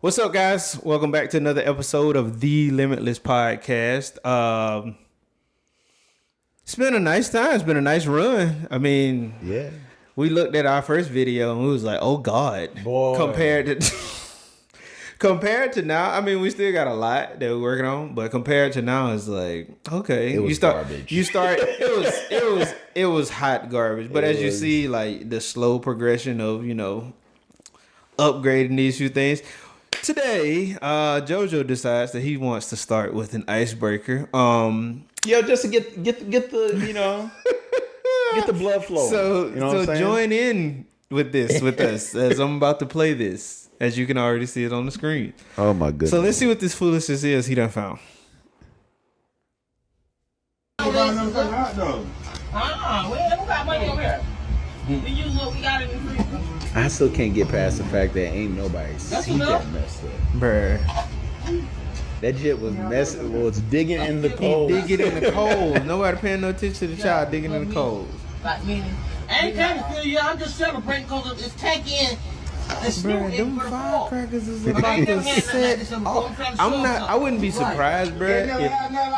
What's up, guys? Welcome back to another episode of the Limitless Podcast. It's been a nice time. It's been a nice run. I mean, yeah, we looked at our first video and we was like, "Oh God!" Boy. Compared to now, I mean, we still got a lot that we're working on, but compared to now, it's like, okay, it was garbage. It was hot garbage. But as you see, like the slow progression of upgrading these few things. Today, Jeaux Jeaux decides that he wants to start with an icebreaker. Just to get the get the blood flowing. So join in with this with us as I'm about to play this, as you can already see it on the screen. Oh my goodness! So let's see what this foolishness is he done found. We got money over here. We use what we got in the freezer. I still can't get past the fact that ain't nobody seen that messed up. Bruh. That shit was digging in the cold. Digging in the cold. Nobody paying no attention to the child digging in the cold. Like meaning, I ain't trying to feel you. I'm just celebrating because it's tacky. Bruh, them firecrackers is about to set off. I wouldn't be surprised, bruh, if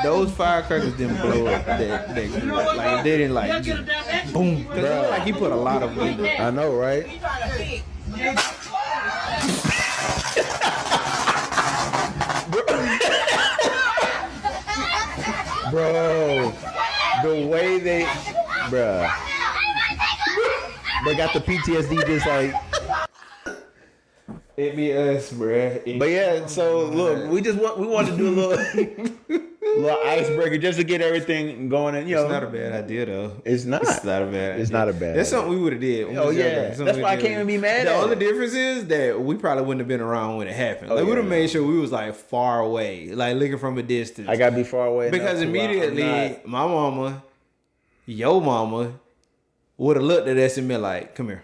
those firecrackers didn't blow up that like they didn't like boom. Cause it looked like he put a lot of weight. I know, right? Bro, the way they got the PTSD just like. It be us, bruh. But yeah, so look, we want to do a little icebreaker just to get everything going. And it's not a bad idea though. It's not. It's not a bad idea. It's not a bad. That's something we would have did. Oh yeah, that's why I can't even be mad. The only difference is that we probably wouldn't have been around when it happened. Like we would have made sure we was like far away, like looking from a distance. I gotta be far away because immediately my mama, your mama, would have looked at us and been like, "Come here."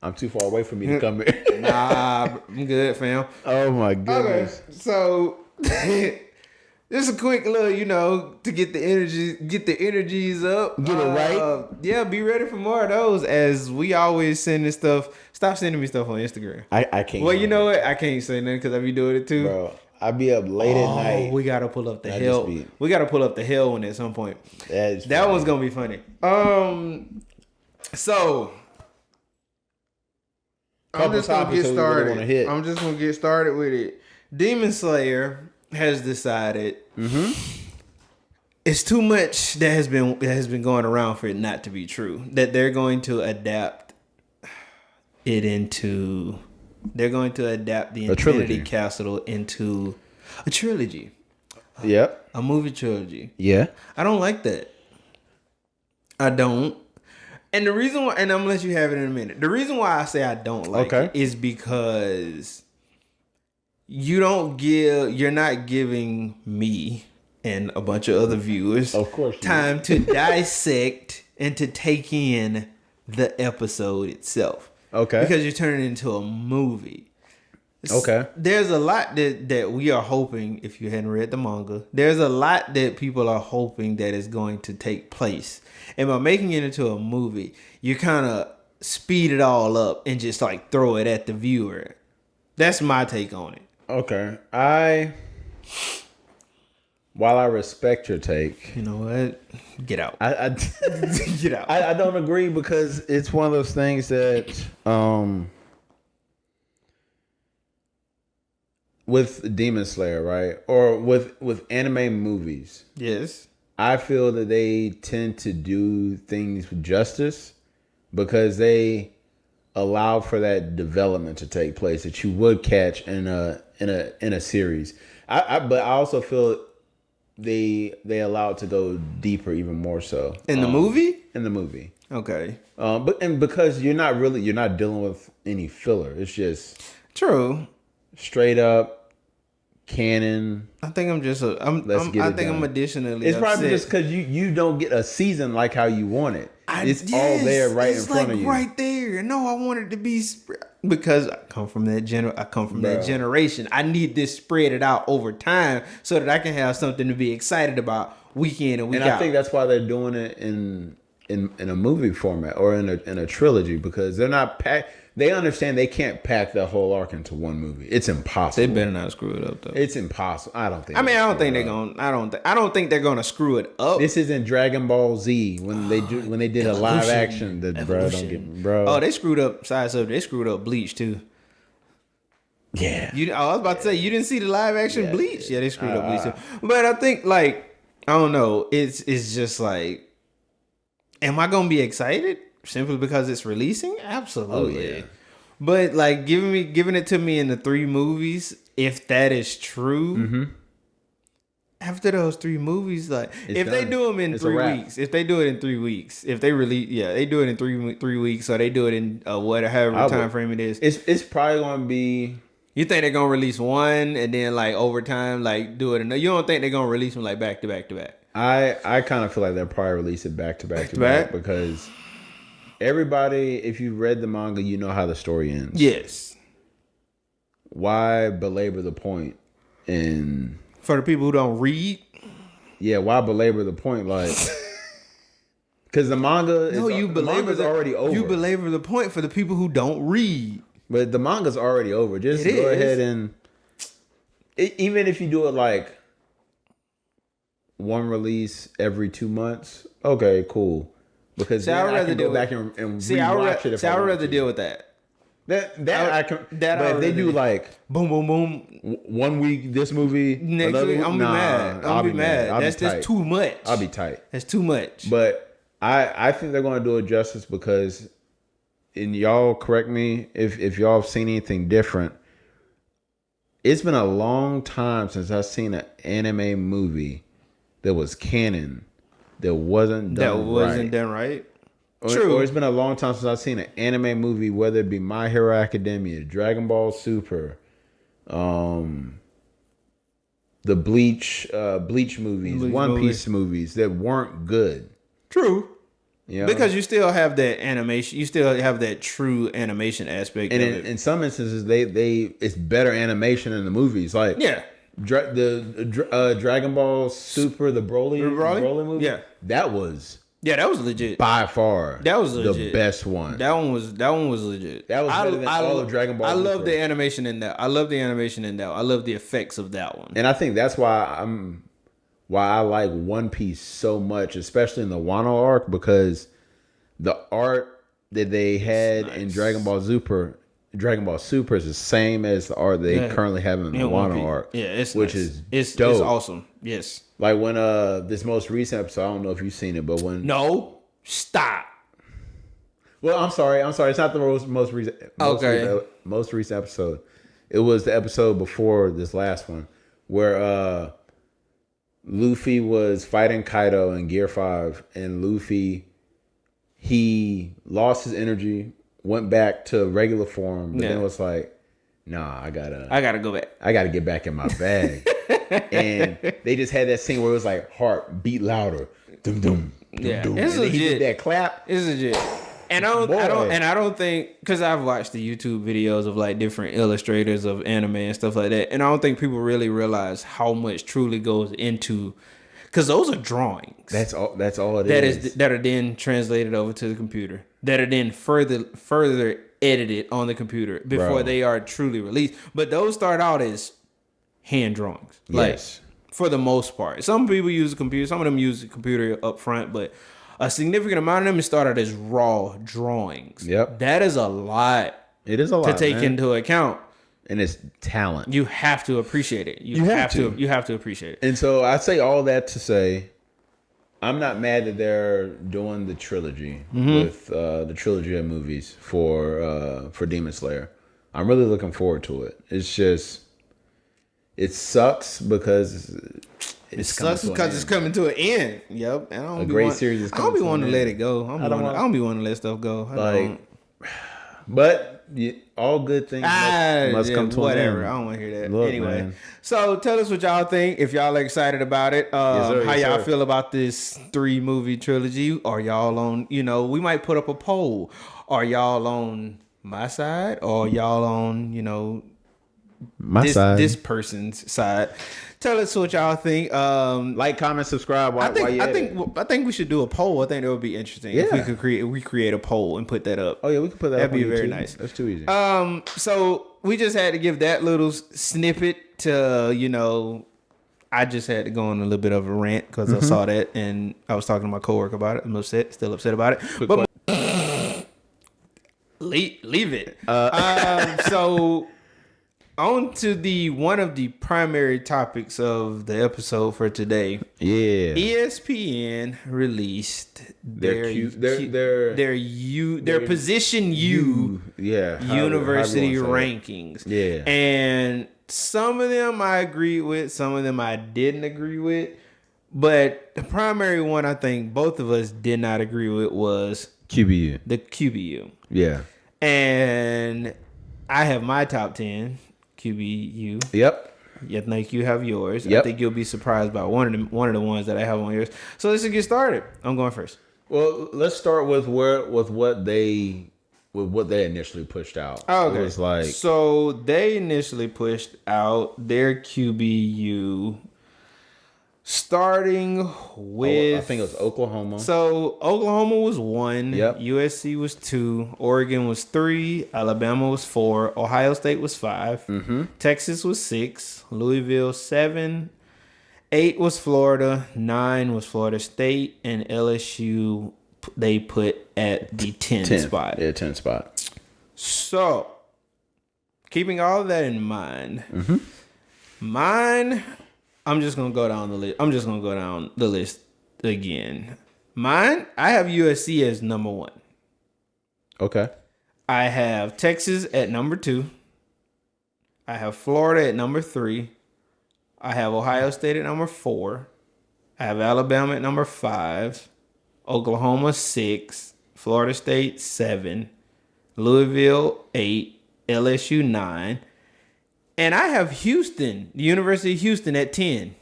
I'm too far away for me to come here. Nah, I'm good, fam. Oh my goodness. Okay, so just a quick little, to get the energies up. Get it right. Yeah, be ready for more of those. As we always sending stuff. Stop sending me stuff on Instagram. I can't. Well, you know what? I can't say nothing because I be doing it too. Bro, I be up late at night. We gotta pull up the hell. We gotta pull up the hell one at some point. That one's gonna be funny. So. I'm just gonna get started. I'm just gonna get started with it. Demon Slayer has decided it's too much that has been going around for it not to be true. That they're going to adapt it into. They're going to adapt the Infinity Castle into a trilogy. Yep, a movie trilogy. Yeah, I don't like that. I don't. And the reason why, and I'm gonna let you have it in a minute. The reason why I say I don't like it is because you're not giving me and a bunch of other viewers, of course, time to dissect and to take in the episode itself. Okay. Because you're turning it into a movie. Okay. There's a lot that we are hoping, if you hadn't read the manga, there's a lot that people are hoping that is going to take place. And by making it into a movie, you kind of speed it all up and just like throw it at the viewer. That's my take on it. Okay. While I respect your take, you know what? Get out. Get out. I don't agree because it's one of those things that with Demon Slayer, right? Or with anime movies. Yes. I feel that they tend to do things with justice because they allow for that development to take place that you would catch in a series. But I also feel they allow it to go deeper even more so. In the movie? In the movie. Okay. But because you're not dealing with any filler. It's just true. Straight up canon. I think I'm additionally. It's probably just because you don't get a season like how you want it. It's all there right in front of you. Right there. No, I want it to be because I come from that that generation. I need this spread it out over time so that I can have something to be excited about week in and week out. And I think that's why they're doing it in a movie format or in a trilogy because they're not They understand they can't pack that whole arc into one movie. It's impossible. They better not screw it up though. It's impossible. I don't think. I don't think they're gonna. I don't think they're gonna screw it up. This isn't Dragon Ball Z when they did a live action. Bro. Oh, they screwed up. Side subject. They screwed up Bleach too. Yeah. I was about to say you didn't see the live action Bleach. Yeah, they screwed up Bleach too. But I think like I don't know. It's just like, am I gonna be excited simply because it's releasing? Absolutely. Oh, yeah. But like giving it to me in the 3 movies, if that is true, after those 3 movies, like if they do them in 3 weeks, if they do it in 3 weeks, if they release, they do it in 3 weeks, or they do it in whatever time frame it is. It's probably gonna be. You think they're gonna release one and then like over time, like do it? You don't think they're gonna release them like back to back to back? I kind of feel like they'll probably release it back to back because everybody, if you read the manga, you know how the story ends. Yes. Why belabor the point? And for the people who don't read, why belabor the point? Like, because the manga, manga's already over. You belabor the point for the people who don't read. But the manga's already over. Just go ahead and even if you do it like one release every 2 months, okay, cool. Because then I can go back and rewatch it. I would rather deal with that. I can. But if they do like boom, boom, boom, 1 week this movie, next week, I'm gonna be mad. I'll be mad. That's just too much. I'll be tight. That's too much. But I think they're gonna do it justice because. And y'all correct me if y'all have seen anything different. It's been a long time since I've seen an anime movie that was canon that wasn't done right. True. Or it's been a long time since I've seen an anime movie, whether it be My Hero Academia, Dragon Ball Super, the Bleach movies, One Piece movies that weren't good. True. Yeah. Because you still have that animation, you still have that true animation aspect. And in some instances, they it's better animation in the movies. Like the Dragon Ball Super, the Broly movie. Yeah, that was legit by far. That was legit. The best one. That one was legit. That was better than all of Dragon Ball. I love the animation in that. I love the effects of that one. And I think that's why I like One Piece so much, especially in the Wano arc, because the art that they had in Dragon Ball Super is the same as the art they currently have in the Wano arc. Yeah, it's is dope. It's awesome. Yes. Like when this most recent episode, I don't know if you've seen it, but when stop. Well, I'm sorry. It's not the most recent. Most recent episode. It was the episode before this last one where Luffy was fighting Kaido in Gear 5, and Luffy, he lost his energy, went back to regular form, but then was like, nah, I gotta go back. I gotta get back in my bag. And they just had that scene where it was like heart beat louder. Dum dum. Dum. It's legit. He did that clap. It's legit. And I don't think, because I've watched the YouTube videos of like different illustrators of anime and stuff like that, and I don't think people really realize how much truly goes into, because those are drawings. That's all it is. That are then translated over to the computer. That are then further edited on the computer before they are truly released. But those start out as hand drawings. Yes. Like, for the most part. Some people use a computer. Some of them use a computer up front, but a significant amount of them started as raw drawings. Yep. That is a lot. It is a lot to take into account. And it's talent. You have to appreciate it. You have to appreciate it. And so I say all that to say, I'm not mad that they're doing the trilogy with the trilogy of movies for Demon Slayer. I'm really looking forward to it. It's just, it sucks because it's coming to an end. Yep. And a great series is coming. I don't be wanting to let it go. I don't be wanting to let stuff go. But all good things must come to an end. I don't want to hear that. Look, anyway, man. So tell us what y'all think. If y'all are excited about it, how y'all feel about this 3-movie trilogy? Are y'all on? We might put up a poll. Are y'all on my side, or y'all on? My side. This person's side. Tell us what y'all think. Like, comment, subscribe. I think we should do a poll. I think that would be interesting if we could create a poll and put that up. Oh yeah, we could put that. That'd up be on very YouTube. nice. That's too easy. So we just had to give that little snippet to I just had to go on a little bit of a rant because I saw that and I was talking to my coworker about it. I'm still upset about it. But leave it. So on to one of the primary topics of the episode for today. Yeah. ESPN released their position U university rankings. Yeah. And some of them I agreed with, some of them I didn't agree with. But the primary one I think both of us did not agree with was QBU. The QBU. Yeah. And I have my top 10 QBU. Yep. I think you have yours. Yep. I think you'll be surprised by one of the ones that I have on yours. So let's get started. I'm going first. Well, let's start with what they initially pushed out. Oh, okay. It was like, so they initially pushed out their QBU starting with, I think it was Oklahoma. So Oklahoma was 1, Yep. USC was 2, Oregon was 3, Alabama was 4, Ohio State was 5, Texas was 6, Louisville 7, 8 was Florida, 9 was Florida State, and LSU they put at the 10 spot. Yeah, 10 spot. So, keeping all of that in mind, mine, I'm just going to go down the list. I'm just going to go down the list again. Mine, I have USC as number 1. Okay. I have Texas at number 2. I have Florida at number 3. I have Ohio State at number 4. I have Alabama at number 5. Oklahoma 6. Florida State 7. Louisville 8. LSU 9. And I have Houston, the University of Houston at 10.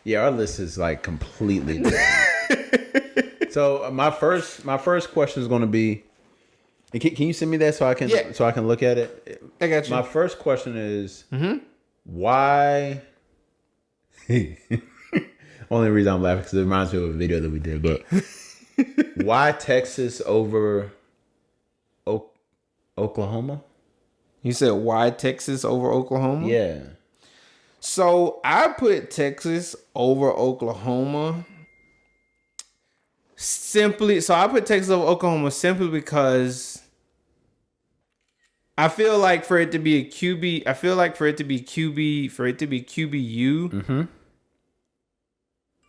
Yeah, our list is like completely different. So my first question is going to be, can you send me that so I can look at it? I got you. My first question is why? Only reason I'm laughing because it reminds me of a video that we did. But why Texas over Oklahoma? You said why Texas over Oklahoma? Yeah. So I put Texas over Oklahoma I put Texas over Oklahoma simply because I feel like for it to be a QB, for it to be QBU,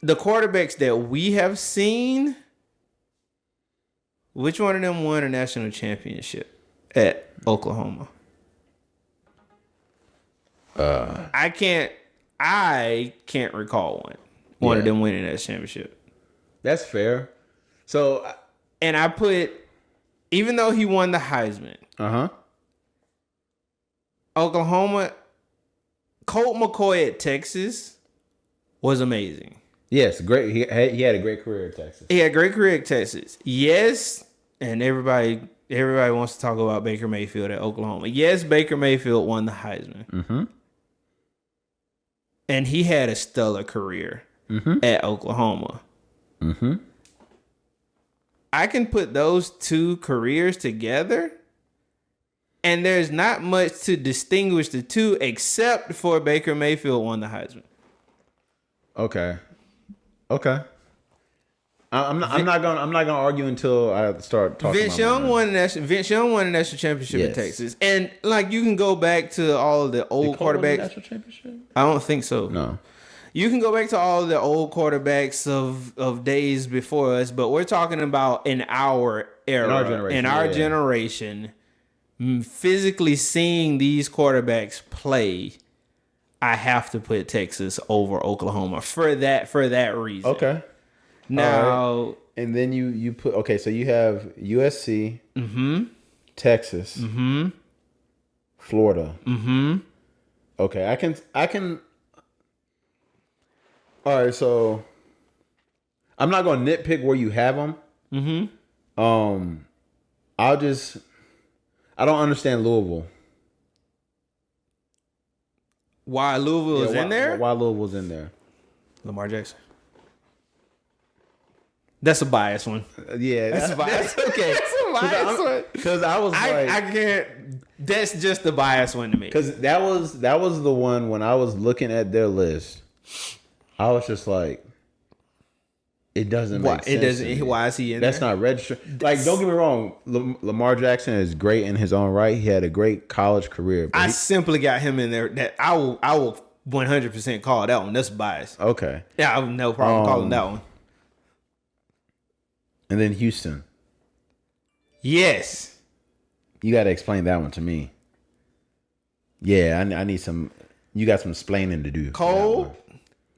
the quarterbacks that we have seen, which one of them won a national championship at Oklahoma? I can't recall one of them winning that championship. That's fair. So, and I put, even though he won the Heisman, Oklahoma, Colt McCoy at Texas was amazing. Yes, great. He had a great career at Texas. He had a great career at Texas. Yes, and everybody wants to talk about Baker Mayfield at Oklahoma. Yes, Baker Mayfield won the Heisman. And he had a stellar career at Oklahoma. I can put those two careers together, and there's not much to distinguish the two except for Baker Mayfield won the Heisman. Okay. I'm not gonna argue until I start talking. Vince Young won a national championship in Texas, and like you can go back to all of the old quarterbacks. National championship? I don't think so. No. You can go back to all of the old quarterbacks of days before us, but we're talking about in our era, in our generation, physically seeing these quarterbacks play. I have to put Texas over Oklahoma for that reason. Okay. Now, right. And then you put so you have USC, Texas, Florida. Okay, I can. All right, so I'm not gonna nitpick where you have them. I don't understand Louisville. Why Louisville was in there? Why Louisville was in there? Lamar Jackson. That's a biased one. Yeah, that's a biased. Okay, that's a biased one. Because I was like, I can't. That's just a biased one to me. Because that was the one when I was looking at their list. I was just like, it doesn't make sense. It doesn't. Why is he in there? That's not registered. Like, don't get me wrong. Lamar Jackson is great in his own right. He had a great college career. I simply got him in there. That I will 100% call that one. That's biased. Okay. Yeah, I have no problem calling that one. And then Houston. Yes. You got to explain that one to me. Yeah, I need some. You got some explaining to do. Cole,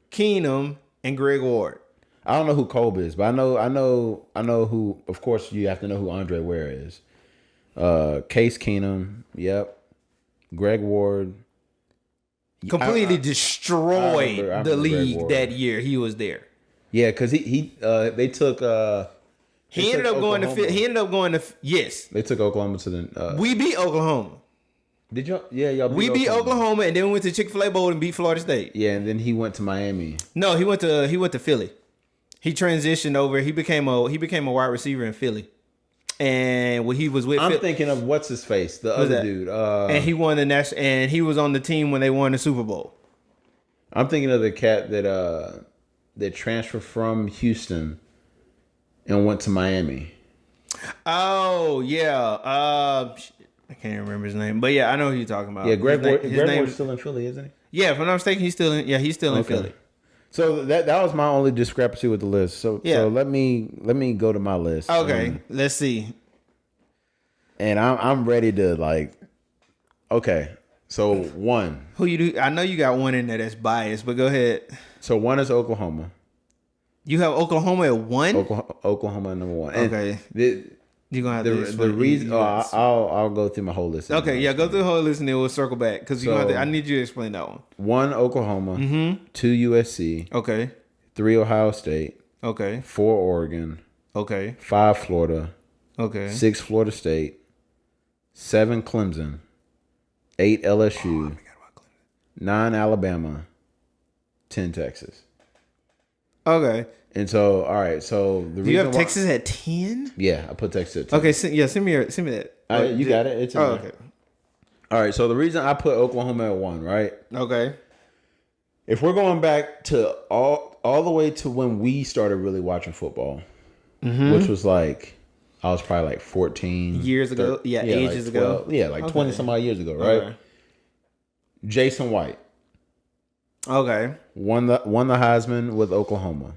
Keenum, and Greg Ward. I don't know who Cole is, but I know who. Of course, you have to know who Andre Ware is. Case Keenum. Yep. Greg Ward. Completely destroyed the league that year. He was there. Yeah, because they took. He ended up going to. Yes. They took Oklahoma to the. We beat Oklahoma. Did y'all? Yeah, y'all. We beat Oklahoma, and then we went to Chick-fil-A Bowl and beat Florida State. Yeah, and then he went to Miami. No, he went to Philly. He transitioned over. He became a wide receiver in Philly, and when he was with, I'm thinking of what's his face, the other dude, and he won the national, and he was on the team when they won the Super Bowl. I'm thinking of the cat that transferred from Houston and went to Miami. Oh yeah, I can't remember his name, but yeah, I know who you're talking about. Yeah, Greg Ward's still in Philly, isn't he? Yeah, if I'm not mistaken, he's still in Philly. So that was my only discrepancy with the list. So let me go to my list. Okay, let's see. And I'm ready to like. Okay, so one. Who you do? I know you got one in there that's biased, but go ahead. So one is Oklahoma. You have Oklahoma at one. Oklahoma number one. Okay. You're gonna have the reason. I'll go through my whole list. Okay, yeah, go through the whole list and then we'll circle back because I need you to explain that one. 1 Oklahoma, 2 USC, okay, 3 Ohio State, okay, 4 Oregon, okay, 5 Florida, okay, 6 Florida State, 7 Clemson, 8 LSU, 9 Alabama, 10 Texas. Okay. And so, all right. So the reason you have Texas at 10? Yeah, I put Texas at 10. Okay, send me that. You got it. It's in there. Okay. All right. So the reason I put Oklahoma at 1, right? Okay. If we're going back to all the way to when we started really watching football, which was like I was probably like 14 years ago. Ages like 12, ago. Yeah, like 20 some odd years ago, right? Okay. Jason White. Okay. Won the Heisman with Oklahoma.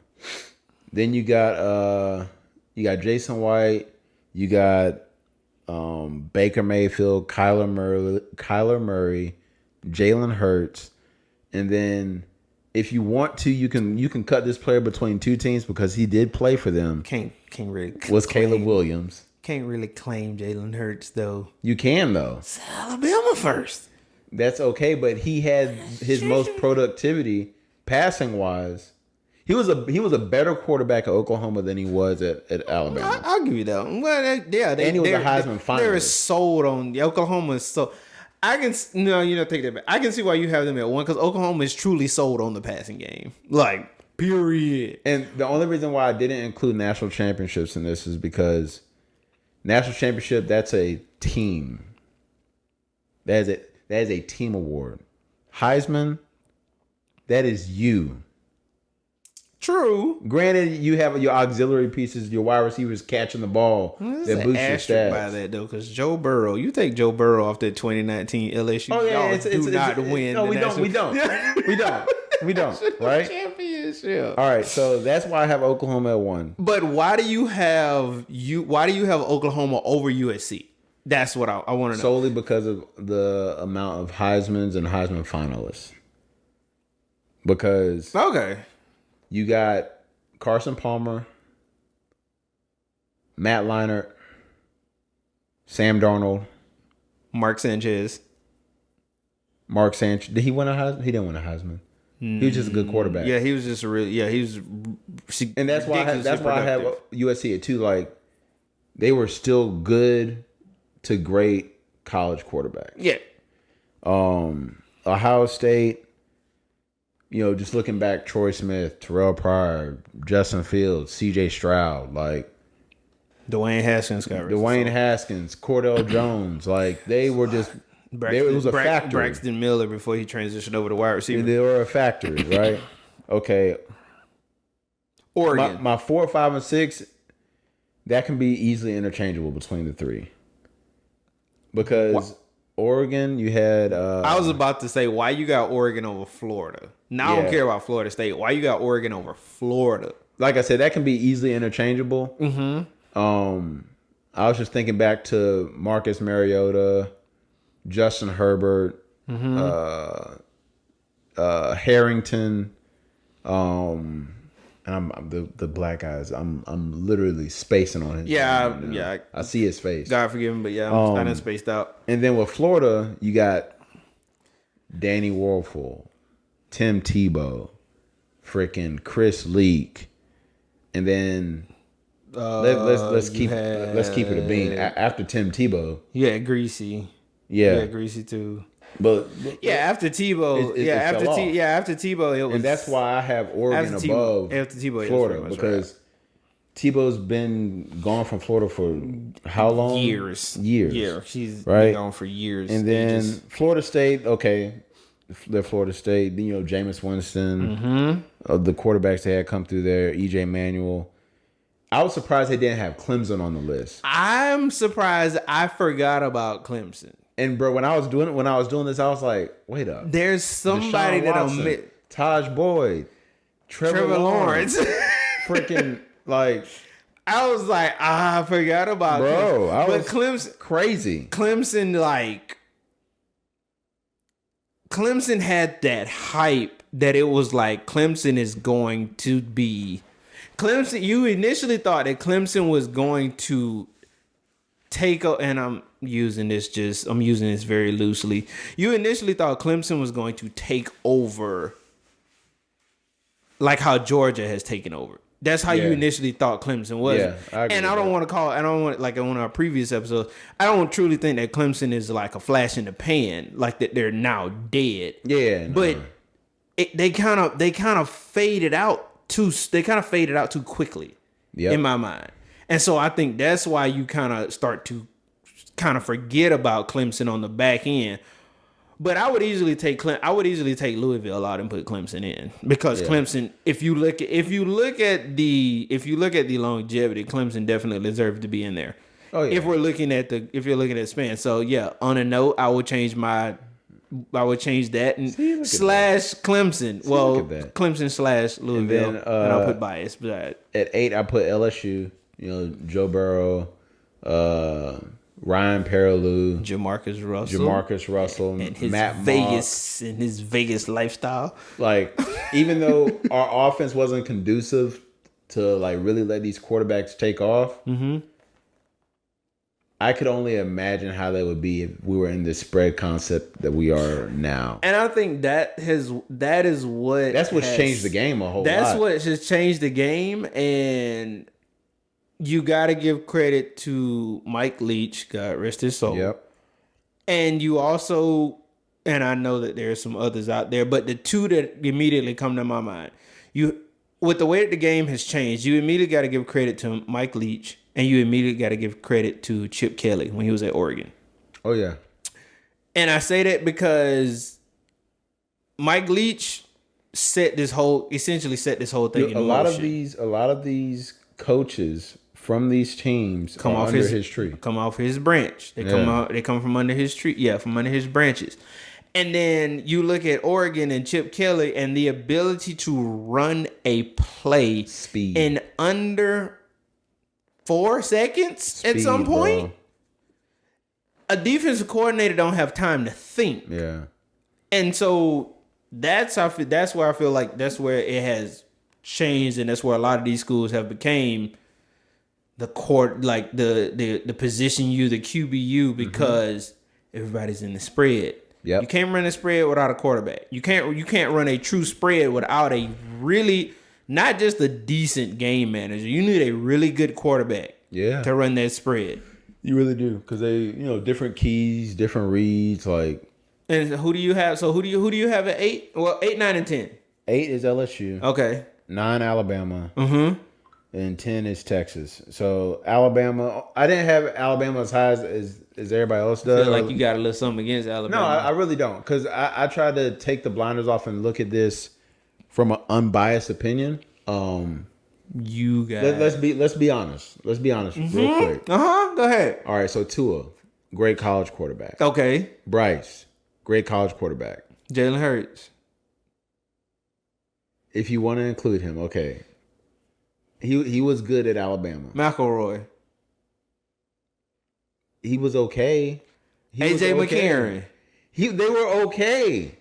Then you got Jason White, you got Baker Mayfield, Kyler Murray, Jalen Hurts, and then if you want to, you can cut this player between two teams because he did play for them. Can't really was Caleb Williams. Can't really claim Jalen Hurts though. You can though. It's Alabama first. That's okay, but he had his most productivity passing wise. He was a better quarterback at Oklahoma than he was at Alabama. I'll give you that one. Well, and he was a Heisman finalist. They're sold on Oklahoma. So I can take that back. I can see why you have them at 1 because Oklahoma is truly sold on the passing game. Like period. And the only reason why I didn't include national championships in this is because national championship, that's a team. That is a team award. Heisman, that is you. True. Granted, you have your auxiliary pieces, your wide receivers catching the ball that boosts your stats. By that though, because Joe Burrow, you take Joe Burrow off that 2019 LSU. Oh yeah, y'all do not win. No, we don't. We don't. Right? Championship. All right, so that's why I have Oklahoma at 1. But why do you have Oklahoma over USC? That's what I want to know. Solely because of the amount of Heismans and Heisman finalists. Because you got Carson Palmer, Matt Leinart, Sam Darnold, Mark Sanchez. Did he win a Heisman? He didn't win a Heisman. He was just a good quarterback. Yeah, he was just and that's why I have USC at 2. Like they were still good to great college quarterbacks. Yeah. Ohio State, just looking back, Troy Smith, Terrell Pryor, Justin Fields, C.J. Stroud, like Dwayne Haskins, Cordell Jones, like they were just. It was a factory. Braxton Miller before he transitioned over to wide receiver. They were a factory, right? Okay. Oregon. My 4, 5, and 6, that can be easily interchangeable between the three. Because Oregon, you had... I was about to say, why you got Oregon over Florida? Now I don't care about Florida State. Why you got Oregon over Florida? Like I said, that can be easily interchangeable. Mm-hmm. I was just thinking back to Marcus Mariota, Justin Herbert, Harrington, and I'm the black guys. I'm literally spacing on his name. Yeah. I see his face. God forgive him, but yeah, I'm kind of spaced out. And then with Florida, you got Danny Wuerffel, Tim Tebow, freaking Chris Leak, and then let's keep it a bean. After Tim Tebow, yeah, Greasy. Yeah, Greasy too. But after Tebow, after Tebow, it was, and that's why I have Oregon above Florida, because Tebow's been gone from Florida for how long? Years. Yeah, she's been gone for years. And then Florida State, okay, they're Florida State. Then Jameis Winston, the quarterbacks they had come through there, EJ Manuel. I was surprised they didn't have Clemson on the list. I'm surprised I forgot about Clemson. And bro, when I was doing this, I was like, wait up. There's somebody that I'm Taj Boyd, Trevor Lawrence. Freaking like I was like, I forgot about bro. Clemson. But Clemson crazy. Clemson had that hype that it was like Clemson is going to be Clemson. You initially thought that Clemson was going to take and I'm using this very loosely. You initially thought Clemson was going to take over like how Georgia has taken over. That's how you initially thought Clemson was. Yeah, and I don't want like on our previous episode, I don't truly think that Clemson is like a flash in the pan, like that they're now dead. Yeah. But they kind of faded out too quickly in my mind. And so I think that's why you kind of start to kind of forget about Clemson on the back end. But I would easily take Louisville out and put Clemson in, because Clemson, if you look at the longevity, Clemson definitely deserves to be in there. Oh yeah. If you're looking at span. So yeah, on a note, I would change that and slash Clemson. Clemson slash Louisville, and I'll put bias. But at 8, I put LSU. Joe Burrow, Ryan Perrilloux, Jamarcus Russell, and his Matt Vegas lifestyle. Like, even though our offense wasn't conducive to like really let these quarterbacks take off, I could only imagine how they would be if we were in this spread concept that we are now. And I think that's what's changed the game a whole lot. That's what has changed the game, and you got to give credit to Mike Leach, God rest his soul. Yep. And you also, and I know that there's some others out there, but the two that immediately come to my mind, with the way that the game has changed, you immediately got to give credit to Mike Leach, and you immediately got to give credit to Chip Kelly when he was at Oregon. Oh yeah. And I say that because Mike Leach set this whole thing in motion. A lot of these coaches from these teams come off his tree. Come off his branch. They come from under his tree. Yeah, from under his branches. And then you look at Oregon and Chip Kelly and the ability to run a play in under 4 seconds at some point. Bro. A defensive coordinator don't have time to think. Yeah. And so that's where I feel like that's where it has changed, and that's where a lot of these schools have became the court, like the position the QBU, because everybody's in the spread. Yep. You can't run a spread without a quarterback. You can't run a true spread without a really, not just a decent game manager. You need a really good quarterback to run that spread. You really do, because they, different keys, different reads, like And who do you have? So who do you have at 8? Well, 8, 9, and 10. 8 is LSU. Okay. 9 Alabama. Mm-hmm. And 10 is Texas. So Alabama, I didn't have Alabama as high as everybody else does. I feel like you got a little something against Alabama. No, I really don't. Because I try to take the blinders off and look at this from an unbiased opinion. You guys. Let's be honest. Let's be honest real quick. Go ahead. All right, so Tua, great college quarterback. Okay. Bryce, great college quarterback. Jalen Hurts. If you want to include him, okay. He was good at Alabama. McElroy. He was okay. AJ McCarron. They were okay.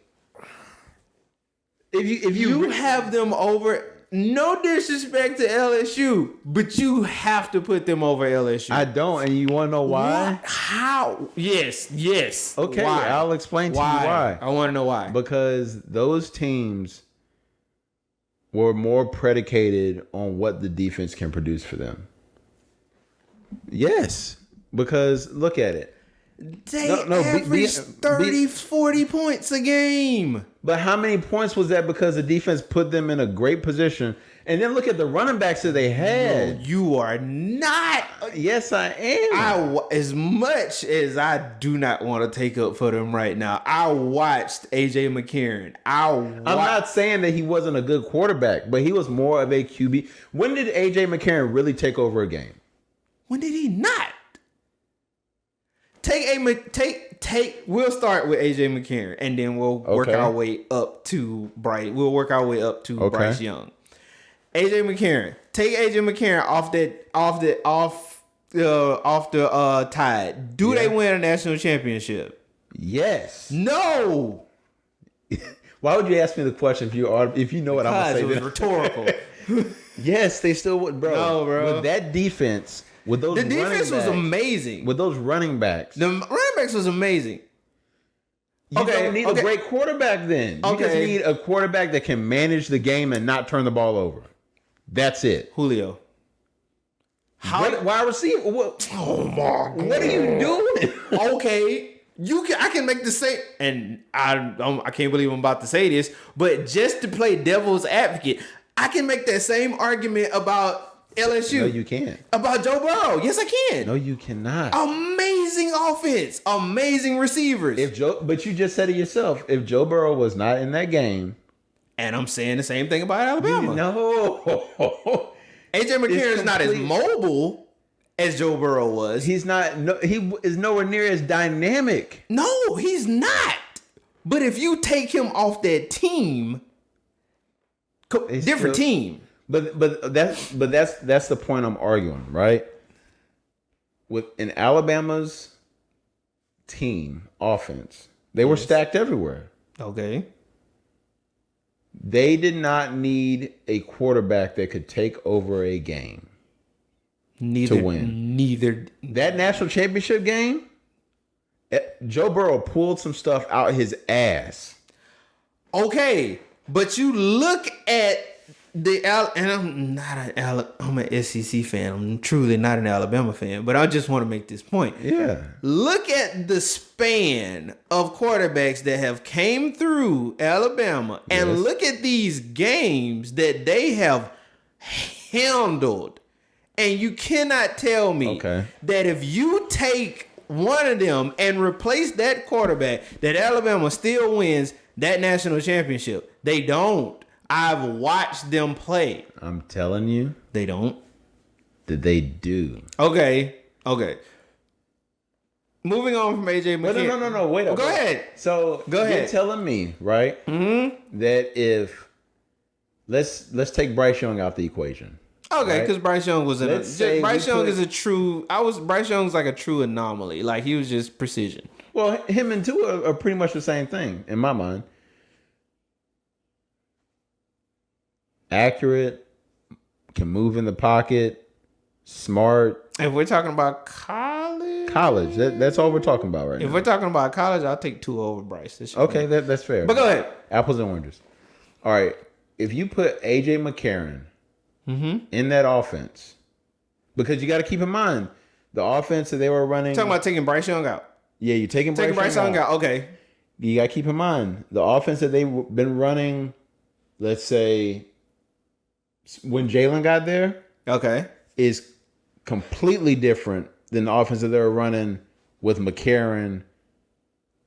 If you have them over, no disrespect to LSU, but you have to put them over LSU. I don't, and you want to know why? What? How? Yes. Okay, why? I'll explain to you why. I want to know why. Because those teams were more predicated on what the defense can produce for them. Yes, because look at it. They average 30, 40 points a game. But how many points was that because the defense put them in a great position? And then look at the running backs that they had. No, you are not. Yes, I am. As much as I do not want to take up for them right now, I watched AJ McCarron. I'm not saying that he wasn't a good quarterback, but he was more of a QB. When did AJ McCarron really take over a game? When did he not? We'll start with AJ McCarron, and then we'll work our way up to Bryce. We'll work our way up to Bryce Young. AJ McCarron. Take AJ McCarron off the Tide. Do they win a national championship? Yes. No. Why would you ask me the question if you know what I'm gonna say? It was rhetorical. Yes, they still would, bro. No, bro. With that defense, with those the defense was amazing. With those running backs, the running backs was amazing. You don't need a great quarterback then. You just need a quarterback that can manage the game and not turn the ball over. That's it. Julio. Wide receiver? What? Oh my God. What are you doing? Okay. I can make the same, and I can't believe I'm about to say this, but just to play devil's advocate, I can make that same argument about LSU. No, you can't. About Joe Burrow. Yes, I can. No, you cannot. Amazing offense. Amazing receivers. But you just said it yourself. If Joe Burrow was not in that game. And I'm saying the same thing about Alabama. No. AJ McCarron is not as mobile as Joe Burrow was. He is nowhere near as dynamic. No, he's not. But if you take him off that team, different team. But that's the point I'm arguing, right? In Alabama's team offense, they were stacked everywhere. Okay. They did not need a quarterback that could take over a game to win. That national championship game, Joe Burrow pulled some stuff out his ass. Okay, but you look at and I'm an SEC fan. I'm truly not an Alabama fan, but I just want to make this point. Yeah. Look at the span of quarterbacks that have came through Alabama, and look at these games that they have handled. And you cannot tell me that if you take one of them and replace that quarterback, that Alabama still wins that national championship. They don't. I've watched them play. I'm telling you. They don't. That they do. Okay. Moving on from AJ McCarron. No. Wait up. Go ahead. So go ahead. You're telling me, right? Mm-hmm. That if let's take Bryce Young out the equation. Okay, because Bryce Young was Bryce Young's like a true anomaly. Like he was just precision. Well, him and Tua are pretty much the same thing in my mind. Accurate, can move in the pocket, smart. If we're talking about college, that's all we're talking about right now. If we're talking about college, I'll take Tua over Bryce. Okay, that's fair. But go ahead. Apples and oranges. All right, if you put AJ McCarron in that offense, because you got to keep in mind the offense that they were running. You're talking about taking Bryce Young out. Yeah, you're taking Bryce Young out. Okay. you got to keep in mind the offense that they've been running, let's say, when Jalen got there, is completely different than the offense that they were running with McCarron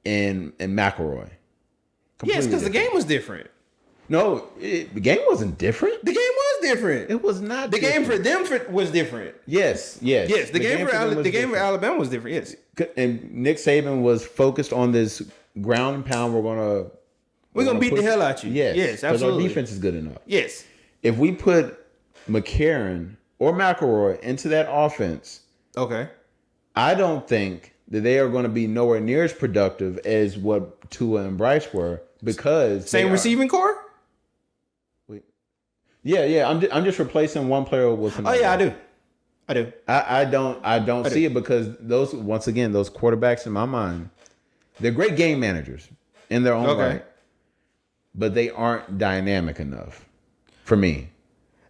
and McElroy. Yes, because the game was different. No, the game wasn't different. The game was different. It was not. The game for them was different. Yes. The game for Alabama was different. Yes. And Nick Saban was focused on this ground and pound. We're gonna beat the hell out you. Yes, absolutely. Our defense is good enough. Yes. If we put McCarron or McElroy into that offense, I don't think that they are going to be nowhere near as productive as what Tua and Bryce were because same receiving core. Yeah. I'm just replacing one player with another. Oh yeah, I do. I don't see it because those quarterbacks in my mind, they're great game managers in their own right, but they aren't dynamic enough for me.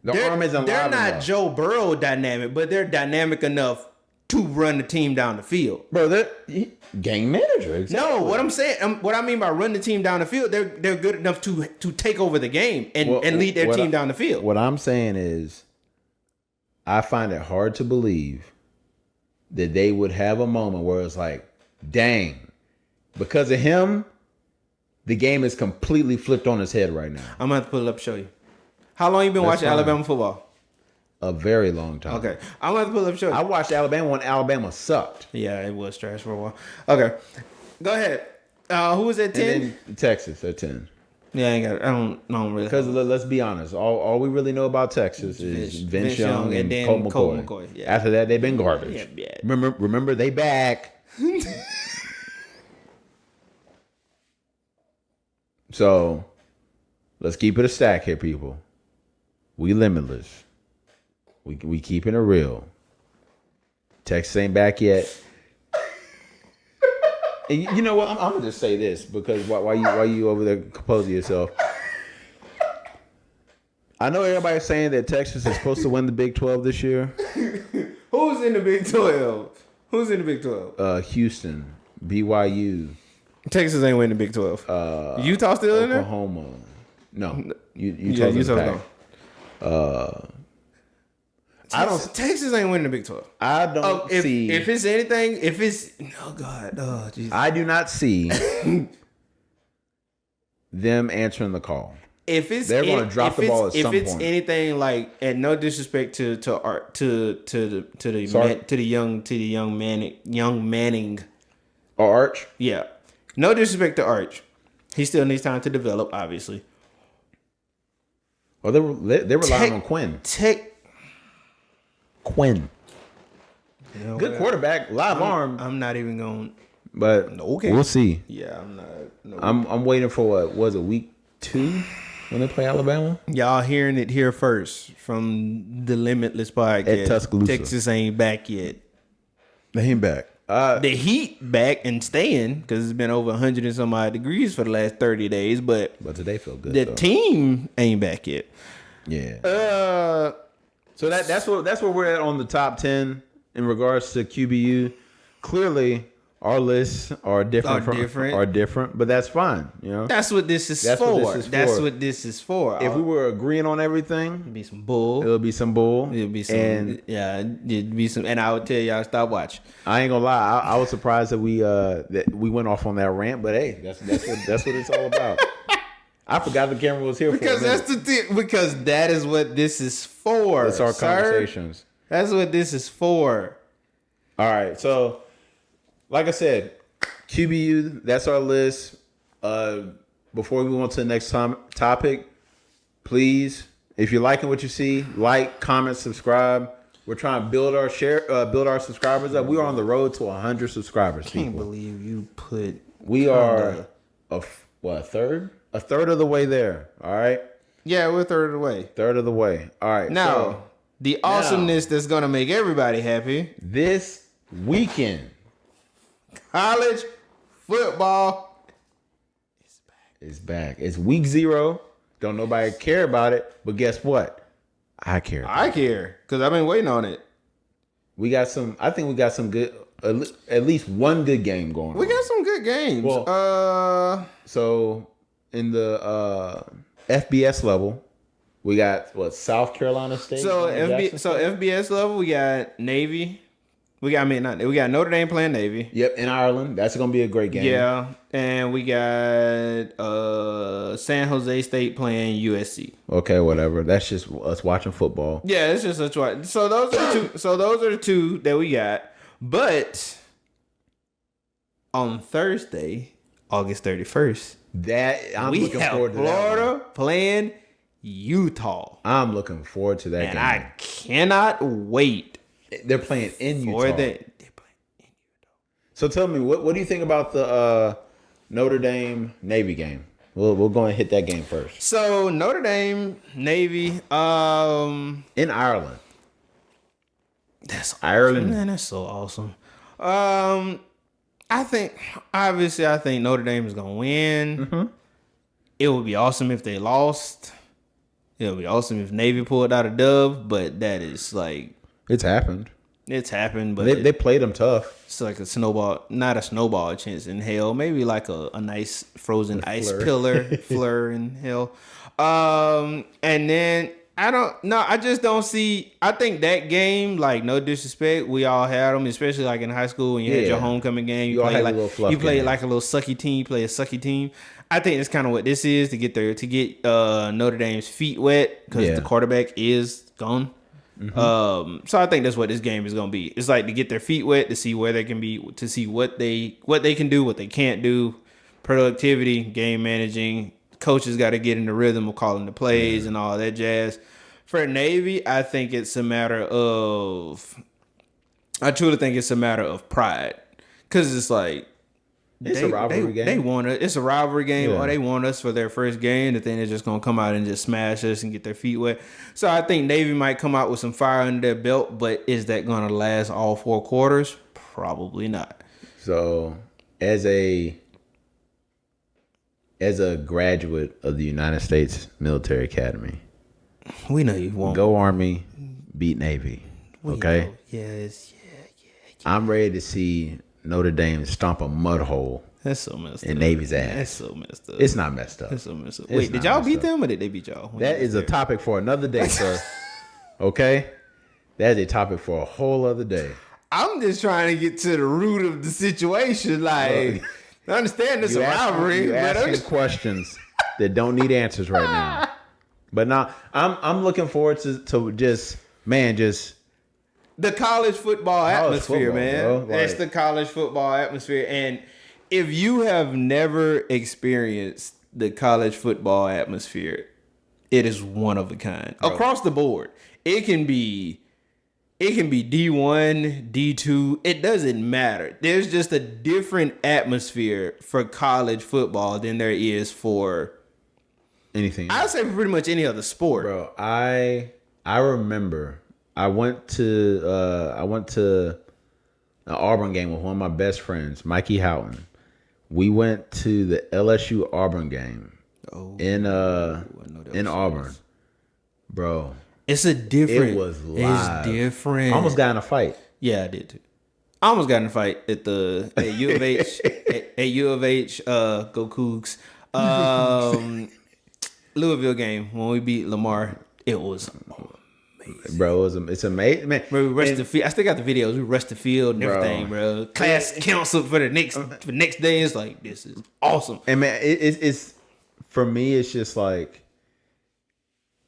Their arm isn't. They're not enough. Joe Burrow dynamic, but they're dynamic enough to run the team down the field. Bro, they're game manager. Exactly. No, what I'm saying, what I mean by run the team down the field, they're good enough to take over the game and lead their team down the field. What I'm saying is, I find it hard to believe that they would have a moment where it's like, dang, because of him, the game is completely flipped on its head right now. I'm going to have to pull it up and show you. How long you been watching Alabama football? A very long time. Okay. I'm going to have to pull it up and show you. I watched Alabama when Alabama sucked. Yeah, it was trash for a while. Okay. Go ahead. Who was at 10? And then Texas at 10. Yeah, I don't really. Because let's be honest, all we really know about Texas is Vince Young and Colt McCoy. Yeah. After that, they've been garbage. Yeah. Remember, they back. So, let's keep it a stack here, people. We limitless. We keeping it real. Texas ain't back yet. And you know what? I'm gonna just say this because why you over there composing yourself? I know everybody's saying that Texas is supposed to win the Big 12 this year. Who's in the Big 12? Who's in the Big 12? Houston, BYU. Texas ain't winning the Big 12. Utah still in there? Oklahoma. No. Utah's gone. Texas ain't winning the Big 12. I don't see. If it's anything, oh God, oh Jesus. I do not see them answering the call. They're going to drop the ball at some point. If it's anything like, and no disrespect to the young Manning or Arch. Yeah, no disrespect to Arch. He still needs time to develop, obviously. Well, they're relying on Quinn. Quinn. You know, good quarterback, live arm. I'm not even going. But we'll see. Yeah, I'm not. No. I'm waiting for what was it, week 2 when they play Alabama? Y'all hearing it here first from the Limitless Podcast. At Tuscaloosa. Texas ain't back yet. They ain't back. The Heat back and staying because it's been over 100 and some odd degrees for the last 30 days. But today felt good. The team ain't back yet. Yeah. So that's where we're at on the top 10 in regards to QBU. Clearly, our lists are different, but that's fine. You know, that's what this is for. That's what this is for. If we were agreeing on everything, it'd be some bull. It'll be some bull. It'd be some. It'd be some. And I would tell y'all stop watching. I ain't gonna lie. I was surprised that we went off on that rant, but hey, that's what it's all about. I forgot the camera was here because that's the thing. Because that is what this is for. That's our conversations. That's what this is for. All right. So, like I said, QBU. That's our list. Before we move on to the next topic, please, if you're liking what you see, like, comment, subscribe. We're trying to build our subscribers up. We are on the road to 100 subscribers. I can't believe you put. We are a third. A third of the way there. All right. Yeah, we're a third of the way. Third of the way. All right. Now, the awesomeness that's gonna make everybody happy this weekend. College football is back. It's week 0. Don't nobody care about it, but guess what? I care. I care because I've been waiting on it. I think we got some good. at least one good game going on. We got some good games. Well, so in the FBS level, we got South Carolina State. So FBS level, we got Navy. We got Notre Dame playing Navy. Yep, in Ireland. That's gonna be a great game. Yeah, and we got San Jose State playing USC. Okay, whatever. That's just us watching football. Yeah, it's just us watching. So those are the two. So those are the two that we got. But on Thursday, August 31st, I'm looking forward to Florida playing Utah. I'm looking forward to that game. And I cannot wait. They're playing in Utah. They're playing in Utah. So tell me, what do you think about the Notre Dame Navy game? We'll go and hit that game first. So Notre Dame Navy, in Ireland. That's Ireland. Man, that's so awesome. I think Notre Dame is gonna win. Mm-hmm. It would be awesome if they lost. It would be awesome if Navy pulled out a dub, but that is like. It's happened. But they played them tough. It's like not a snowball chance in hell. Maybe like a nice frozen ice pillar fleur in hell. And then I just don't see. I think that game, like, no disrespect, we all had them, especially like in high school when you had your homecoming game. You play like a little sucky team. Play a sucky team. I think that's kind of what this is to get Notre Dame's feet wet because the quarterback is gone. Mm-hmm. So I think that's what this game is going to be. It's like to get their feet wet, to see where they can be, to see what they can do, what they can't do, productivity, game managing. Coaches got to get in the rhythm of calling the plays and all that jazz. For Navy, I think it's a matter of. I truly think it's a matter of pride, because it's like. It's a rivalry game. They want it. It's a rivalry game, or they want us for their first game. And then they're just gonna come out and just smash us and get their feet wet. So I think Navy might come out with some fire under their belt, but is that gonna last all 4 quarters? Probably not. So as a graduate of the United States Military Academy, we know you won't. Go Army, beat Navy. Okay. Yes. I'm ready to see Notre Dame stomp a mud hole. That's so messed up. In Navy's ass. That's so messed up. It's not messed up. That's so messed up. Wait, did y'all beat them or did they beat y'all? That is a topic for another day, sir. Okay? That is a topic for a whole other day. I'm just trying to get to the root of the situation. Like, I understand this is a rivalry. You're asking questions that don't need answers right now. But now, I'm looking forward to just the college football atmosphere, man. Like, it's the college football atmosphere. And if you have never experienced the college football atmosphere, it is one of a kind. Bro. Across the board. It can be D1, D2. It doesn't matter. There's just a different atmosphere for college football than there is for anything. I'd say for pretty much any other sport. Bro, I remember I went to an Auburn game with one of my best friends, Mikey Houghton. We went to the LSU Auburn game in Auburn, bro. It's a different. It was live. It's different. I almost got in a fight. Yeah, I did too. I almost got in a fight at U of H. at U of H. Go Cougs. Louisville game when we beat Lamar. It was amazing. Bro, it's amazing, man. Bro, we rushed the field. I still got the videos. We rushed the field and everything, bro. Class canceled for the next day. It's like, this is awesome. And man, it's for me. It's just like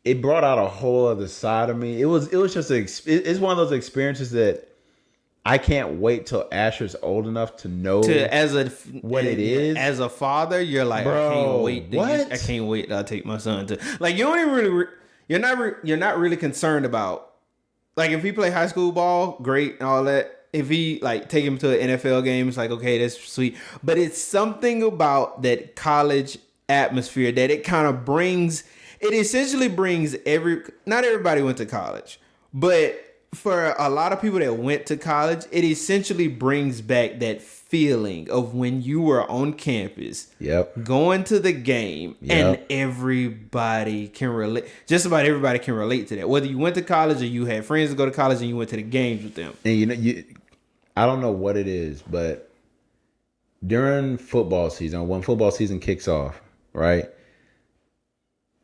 it brought out a whole other side of me. It was just it's one of those experiences that I can't wait till Asher's old enough to know what it is. As a father, you're like, bro, I can't wait. I can't wait till I take my son to like. You don't even really. You're not really concerned about, like, if he play high school ball, great and all that. If he like take him to an NFL game, it's like, okay, that's sweet. But it's something about that college atmosphere that it kind of brings. It essentially brings not everybody went to college, but for a lot of people that went to college, it essentially brings back that feeling of when you were on campus, going to the game, and everybody can relate. Just about everybody can relate to that. Whether you went to college or you had friends that go to college and you went to the games with them. And I don't know what it is, but during football season, when football season kicks off, right?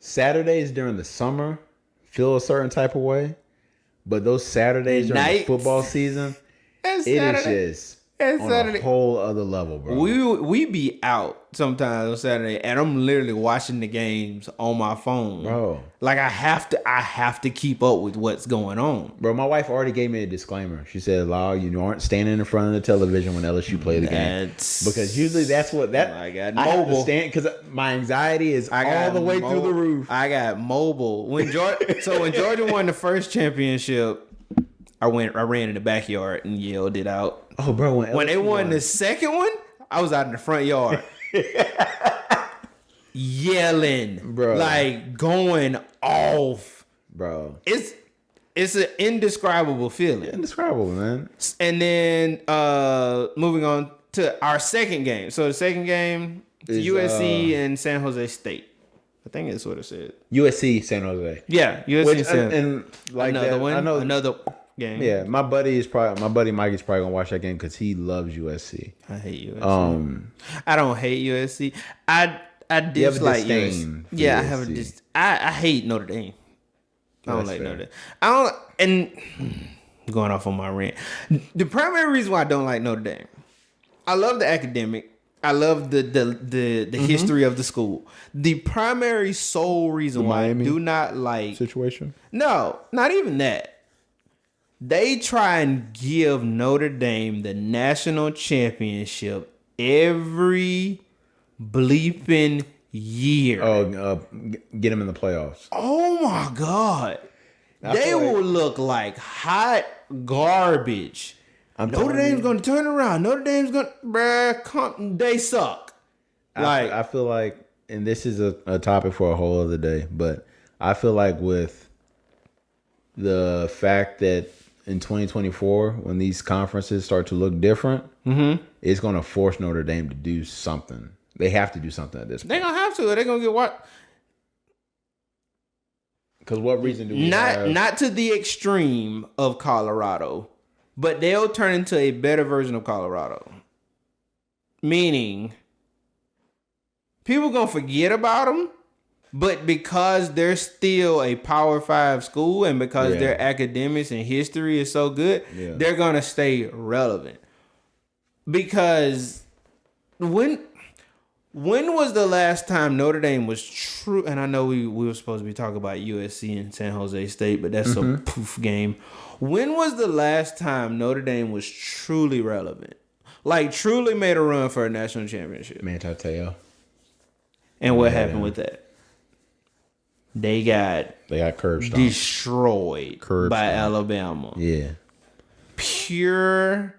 Saturdays during the summer feel a certain type of way, but those Saturdays during the football season, it is just on a whole other level, bro. We be out sometimes on Saturday, and I'm literally watching the games on my phone, bro. Like I have to keep up with what's going on, bro. My wife already gave me a disclaimer. She said, "Law, you aren't standing in front of the television when LSU play the game, because usually that's what that I got I mobile understand because my anxiety is all the way through the roof. I got mobile when Georgia won the first championship. I ran in the backyard and yelled it out. Oh, bro! When they won the second one, I was out in the front yard, yelling, bro, like going off, bro. It's an indescribable feeling. Indescribable, man. And then moving on to our second game. So the second game is USC and San Jose State. I think that's what it said. USC San Jose. Yeah, USC and San Jose. And like another that, one. I know another game. Yeah, my buddy Mikey's probably gonna watch that game because he loves USC. I hate USC. I don't hate USC. I dislike USC. Yeah, I have a I hate Notre Dame. I don't like Notre Dame. I don't. And going off on my rant, the primary reason why I don't like Notre Dame, I love the academic. I love the history of the school. The primary sole reason why I do not like situation. No, not even that. They try and give Notre Dame the national championship every bleeping year. Oh, get them in the playoffs. Oh my God. They will look like hot garbage. Notre Dame's going to turn around. Notre Dame's going to, they suck. I feel like, and this is a topic for a whole other day, but I feel like with the fact that in 2024, when these conferences start to look different, it's going to force Notre Dame to do something. They have to do something at this point. They're going to have to. They're going to get what? Because what reason do we have? Not to the extreme of Colorado, but they'll turn into a better version of Colorado. Meaning, people going to forget about them, but because they're still a Power 5 school and because their academics and history is so good, they're going to stay relevant. Because when was the last time Notre Dame was true? And I know we were supposed to be talking about USC and San Jose State, but that's a poof game. When was the last time Notre Dame was truly relevant? Like truly made a run for a national championship? Manti Te'o. And what happened with that? They got curb stomped. Destroyed by Alabama. Yeah. Pure.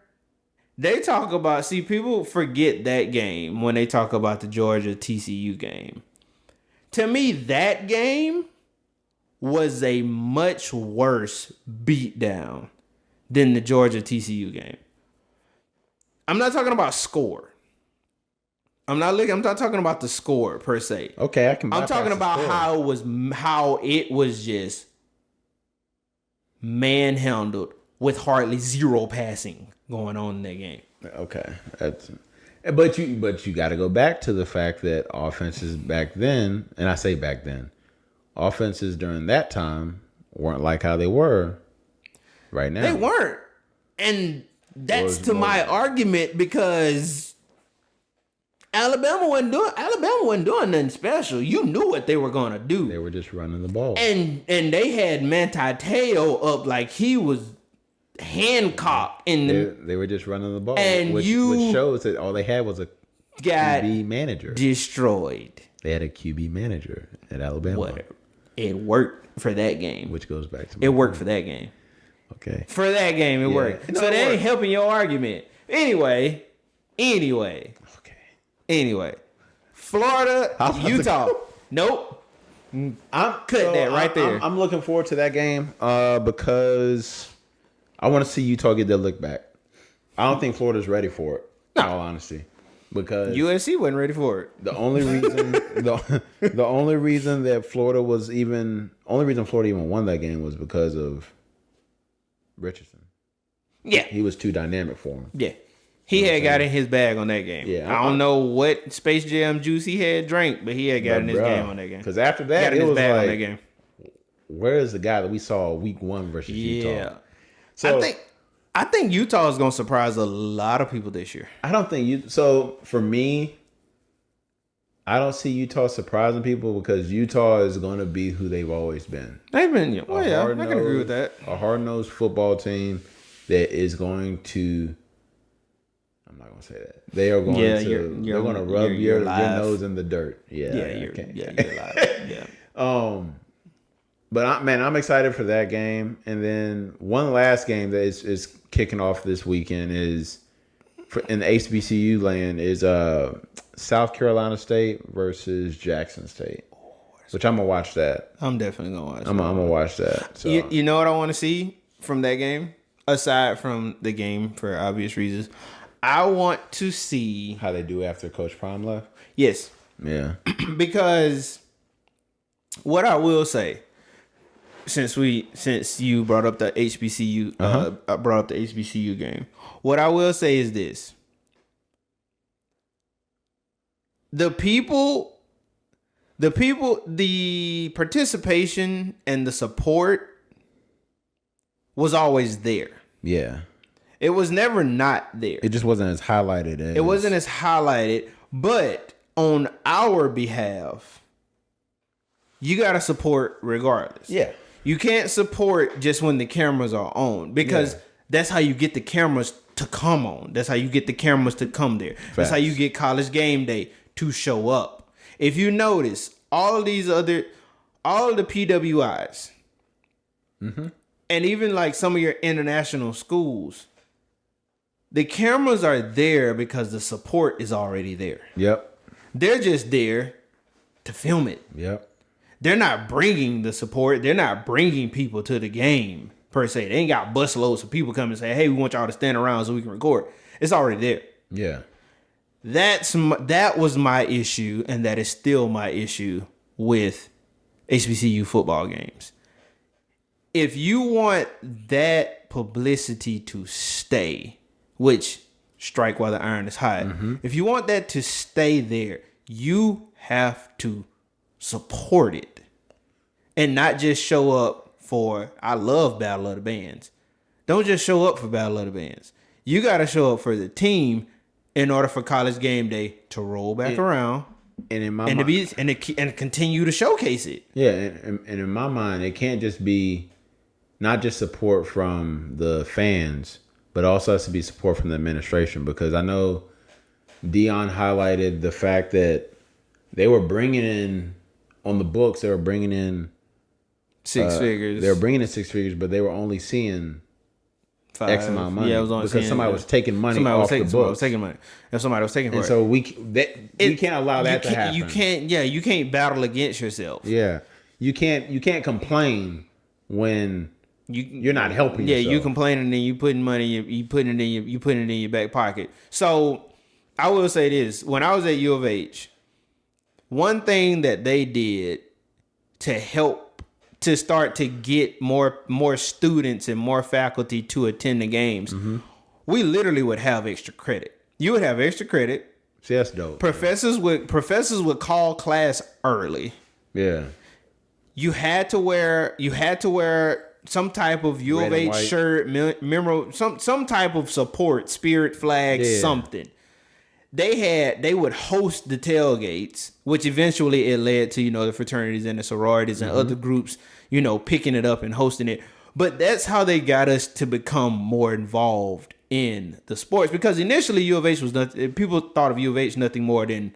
They talk about, people forget that game when they talk about the Georgia TCU game. To me, that game was a much worse beatdown than the Georgia TCU game. I'm not talking about score. I'm not talking about the score per se. Okay, I'm talking about how it was just manhandled with hardly zero passing going on in that game. Okay, but you got to go back to the fact that offenses back then, and I say back then, offenses during that time weren't like how they were right now. They weren't, and that's to my argument because Alabama wasn't doing nothing special. You knew what they were gonna do. They were just running the ball, and they had Manti Te'o up like he was Hancock in the. They were just running the ball, and which shows that all they had was a QB manager. Destroyed. They had a QB manager at Alabama. Whatever. It worked for that game. Which goes back to it worked for that game. Okay. For that game, it worked. So that ain't helping your argument. Anyway. Florida, Utah. Nope. I'm cutting that right there. I'm looking forward to that game because I want to see Utah get their look back. I don't think Florida's ready for it, in all honesty. Because USC wasn't ready for it. The only reason the only reason that Florida even won that game was because of Richardson. Yeah. He was too dynamic for him. Yeah. He had got in his bag on that game. Yeah. I don't know what Space Jam juice he had drank, but he had got in his game on that game. Because after that, it was like, on that game. Where is the guy that we saw week 1 versus Utah? Yeah. So I think Utah is going to surprise a lot of people this year. I don't think so for me, I don't see Utah surprising people because Utah is going to be who they've always been. They've been, I can agree with that. A hard-nosed football team that is going to. I'm not going to say that. They are going to. They're going to rub your nose in the dirt. Yeah. You're live. Yeah. But I'm excited for that game. And then one last game that is kicking off this weekend is in the HBCU land is South Carolina State versus Jackson State, which I'm gonna watch that. I'm definitely gonna watch. I'm gonna watch that. So. You know what I want to see from that game, aside from the game for obvious reasons. I want to see how they do after Coach Prime left. Yes. Yeah. Because what I will say. Since you brought up the HBCU, brought up the HBCU game, what I will say is this: the participation and the support was always there. Yeah, it was never not there. It just wasn't as highlighted. It wasn't as highlighted, but on our behalf, you gotta support regardless. Yeah. You can't support just when the cameras are on because that's how you get the cameras to come on. That's how you get the cameras to come there. Facts. That's how you get College Game Day to show up. If you notice, all of the PWIs, and even like some of your international schools, the cameras are there because the support is already there. Yep. They're just there to film it. Yep. They're not bringing the support. They're not bringing people to the game, per se. They ain't got busloads of people come and say, hey, we want y'all to stand around so we can record. It's already there. Yeah. That was my issue, and that is still my issue with HBCU football games. If you want that publicity to stay, which strike while the iron is hot, if you want that to stay there, you have to support it and not just show up for I love Battle of the Bands. Don't just show up for Battle of the Bands. You got to show up for the team in order for College Game Day to roll back around and in my and continue to showcase it. Yeah, and in my mind, it can't just be not just support from the fans, but also has to be support from the administration because I know Dion highlighted the fact that they were bringing in on the books, they were bringing in six figures. They were bringing in six figures, but they were only seeing X amount of money. Yeah, it was only because somebody was taking money off the books. Somebody was taking money. If somebody was taking, and so we can't allow that to happen. You can't battle against yourself. Yeah, you can't complain when you're not helping. Yeah, yourself. You complaining and you putting money, you putting it in your back pocket. So I will say this: when I was at U of H. One thing that they did to help to start to get more students and more faculty to attend the games, we literally would have extra credit. You would have extra credit. See, that's dope. Professors would call class early. Yeah. You had to wear some type of U of H shirt, some type of support, spirit flag, something. They would host the tailgates, which eventually it led to, the fraternities and the sororities and other groups, picking it up and hosting it. But that's how they got us to become more involved in the sports. Because initially U of H was nothing. People thought of U of H nothing more than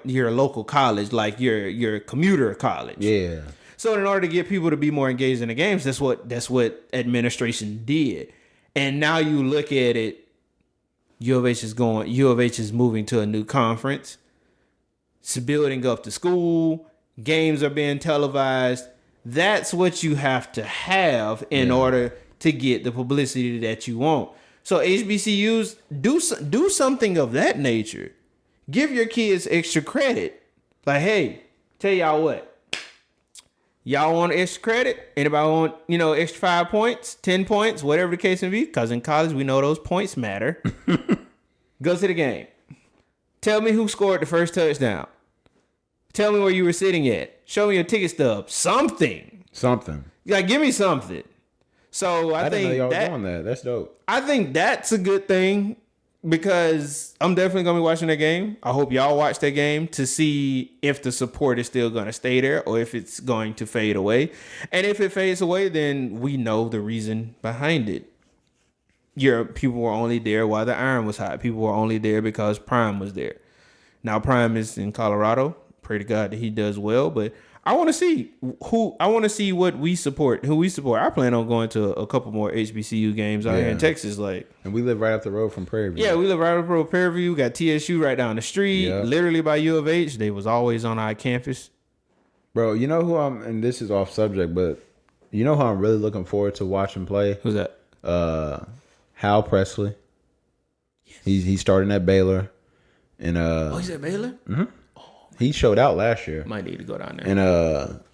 your local college, like your commuter college. Yeah. So in order to get people to be more engaged in the games, that's what administration did. And now you look at it. U of H is moving to a new conference. It's building up the school. Games are being televised. That's what you have to have in order to get the publicity that you want. So HBCUs, do something of that nature. Give your kids extra credit. Like, hey, tell y'all what. Y'all want extra credit? Anybody want, extra 5 points, 10 points, whatever the case may be? Because in college, we know those points matter. Go to the game. Tell me who scored the first touchdown. Tell me where you were sitting at. Show me your ticket stub. Something. Like, give me something. So I think didn't know y'all was doing that. That's dope. I think that's a good thing because I'm definitely going to be watching that game. I hope y'all watch that game to see if the support is still going to stay there or if it's going to fade away. And if it fades away, then we know the reason behind it. People were only there while the iron was hot. People were only there because Prime was there. Now Prime is in Colorado. Pray to God that he does well, but I want to see what we support, who we support. I plan on going to a couple more HBCU games out here in Texas. And we live right up the road from Prairie View. Yeah, we live right up the road from Prairie View. We got TSU right down the street, literally by U of H. They was always on our campus. Bro, you know who and this is off subject, but you know who I'm really looking forward to watching play? Who's that? Hal Presley. He's starting at Baylor. And he's at Baylor? Mm-hmm. He showed out last year. Might need to go down there. And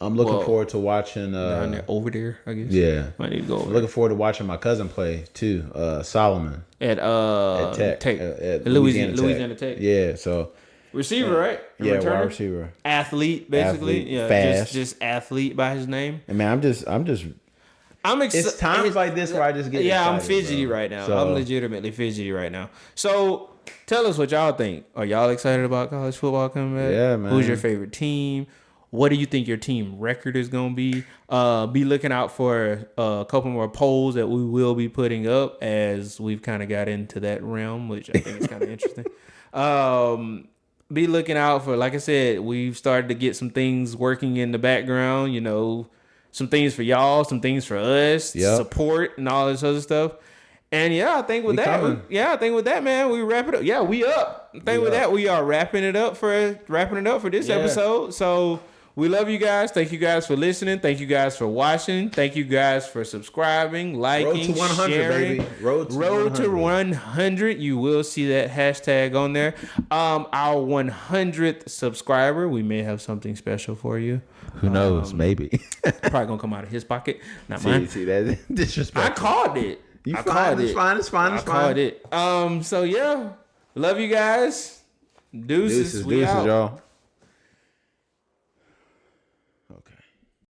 I'm looking forward to watching down there, over there, I guess. Yeah. Might need to go over. I'm looking forward to watching my cousin play too, Solomon. At Tech. At Louisiana Tech. Yeah, so receiver, right? Yeah, wide receiver. Athlete, basically. Yeah, fast. Just athlete by his name. And man, I'm excited. It's times like this where I just get excited, I'm fidgety right now. I'm legitimately fidgety right now. So tell us what y'all think. Are y'all excited about college football coming back? Yeah, man. Who's your favorite team? What do you think your team record is going to be? Be looking out for a couple more polls that we will be putting up as we've kind of got into that realm, which I think is kind of interesting. Be looking out for, like I said, we've started to get some things working in the background, some things for y'all, some things for us, support and all this other stuff. And I think with that, man, we wrap it up. Yeah, we up. I think with that, we are wrapping it up for this episode. So we love you guys. Thank you guys for listening. Thank you guys for watching. Thank you guys for subscribing, liking, Road to 100, sharing. baby. Road to 100. You will see that hashtag on there. Our 100th subscriber. We may have something special for you. Who knows? Maybe. Probably gonna come out of his pocket, not mine. See that disrespect. I called it. It's fine. So love you guys. Deuces, we out. Y'all.